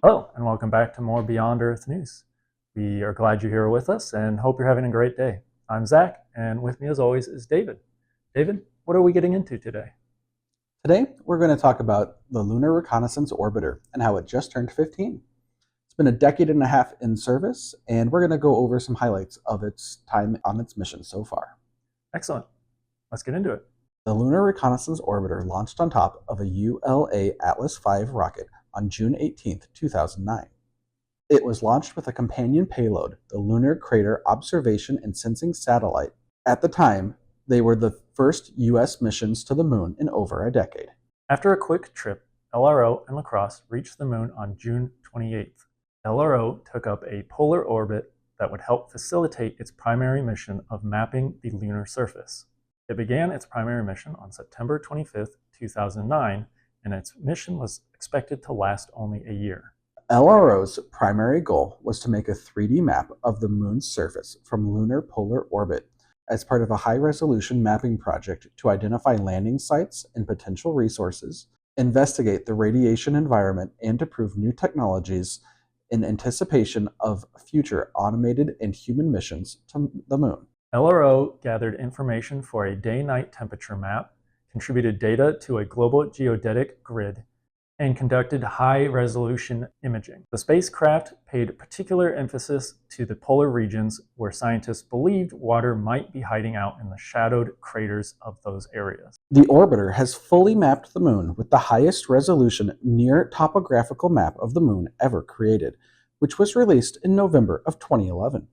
Hello, and welcome back to more Beyond Earth news. We are glad you're here with us and hope you're having a great day. I'm Zach, and with me as always is David. David, what are we getting into today? Today, we're going to talk about the Lunar Reconnaissance Orbiter and how it just turned 15. It's been a decade and a half in service, and we're going to go over some highlights of its time on its mission so far. Excellent. Let's get into it. The Lunar Reconnaissance Orbiter launched on top of a ULA Atlas V rocket on June 18, 2009. It was launched with a companion payload, the Lunar Crater Observation and Sensing Satellite. At the time, they were the first U.S. missions to the moon in over a decade. After a quick trip, LRO and Lacrosse reached the moon on June 28th. LRO took up a polar orbit that would help facilitate its primary mission of mapping the lunar surface. It began its primary mission on September 25th, 2009, and its mission was expected to last only a year. LRO's primary goal was to make a 3D map of the moon's surface from lunar polar orbit as part of a high-resolution mapping project to identify landing sites and potential resources, investigate the radiation environment, and to prove new technologies in anticipation of future automated and human missions to the moon. LRO gathered information for a day-night temperature map, contributed data to a global geodetic grid, and conducted high-resolution imaging. The spacecraft paid particular emphasis to the polar regions where scientists believed water might be hiding out in the shadowed craters of those areas. The orbiter has fully mapped the moon with the highest resolution near topographical map of the moon ever created, which was released in November of 2011.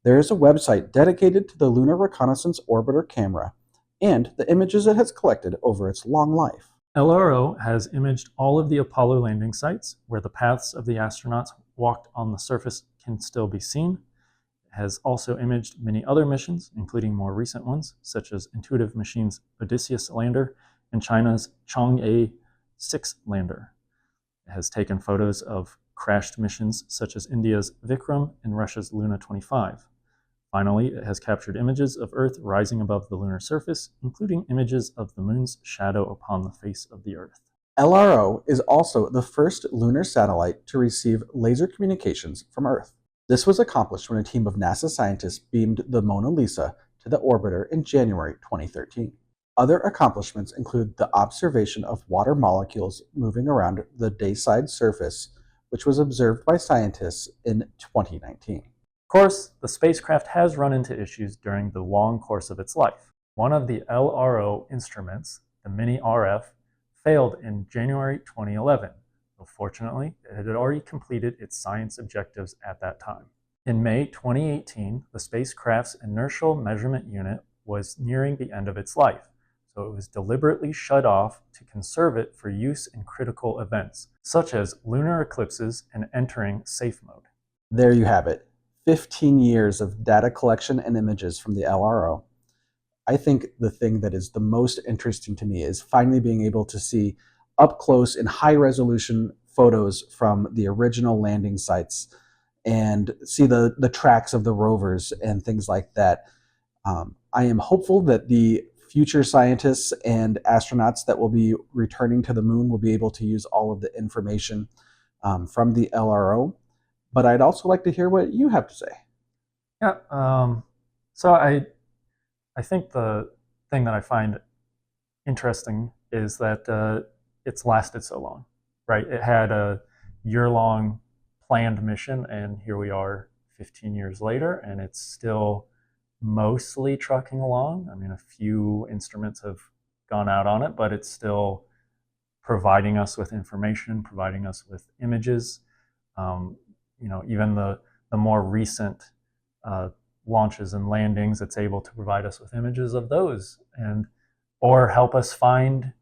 There is a website dedicated to the Lunar Reconnaissance Orbiter camera and the images it has collected over its long life. LRO has imaged all of the Apollo landing sites where the paths of the astronauts walked on the surface can still be seen. It has also imaged many other missions, including more recent ones, such as Intuitive Machines' Odysseus lander and China's Chang'e 6 lander. It has taken photos of crashed missions such as India's Vikram and Russia's Luna 25. Finally, it has captured images of Earth rising above the lunar surface, including images of the moon's shadow upon the face of the Earth. LRO is also the first lunar satellite to receive laser communications from Earth. This was accomplished when a team of NASA scientists beamed the Mona Lisa to the orbiter in January 2013. Other accomplishments include the observation of water molecules moving around the dayside surface, which was observed by scientists in 2019. Of course, the spacecraft has run into issues during the long course of its life. One of the LRO instruments, the Mini RF, failed in January 2011, though fortunately it had already completed its science objectives at that time. In May 2018, the spacecraft's inertial measurement unit was nearing the end of its life, so it was deliberately shut off to conserve it for use in critical events, such as lunar eclipses and entering safe mode. There you have it. 15 years of data collection and images from the LRO. I think the thing that is the most interesting to me is finally being able to see up close in high resolution photos from the original landing sites and see the tracks of the rovers and things like that. I am hopeful that the future scientists and astronauts that will be returning to the moon will be able to use all of the information from the LRO. But I'd also like to hear what you have to say. Yeah, so I think the thing that I find interesting is that it's lasted so long, right? It had a year-long planned mission, and here we are 15 years later, and it's still mostly trucking along. I mean, a few instruments have gone out on it, but it's still providing us with information, providing us with images. Even the more recent launches and landings, it's able to provide us with images of those and or help us find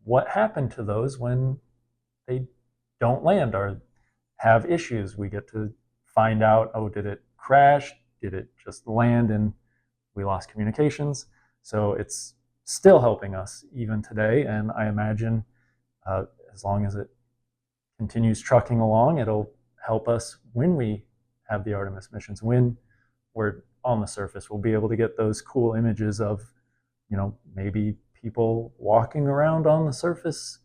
what happened to those when they don't land or have issues. We get to find out, oh, did it crash? Did it just land and we lost communications? So it's still helping us even today, and I imagine as long as it continues trucking along, it'll help us when we have the Artemis missions, when we're on the surface. We'll be able to get those cool images of, maybe people walking around on the surface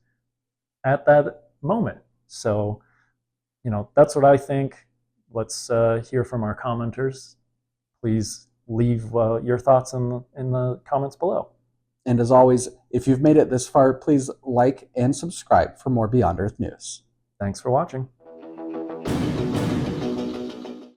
at that moment. So that's what I think. Let's hear from our commenters. Please leave your thoughts in the comments below. And as always, if you've made it this far, please like and subscribe for more Beyond Earth news. Thanks for watching.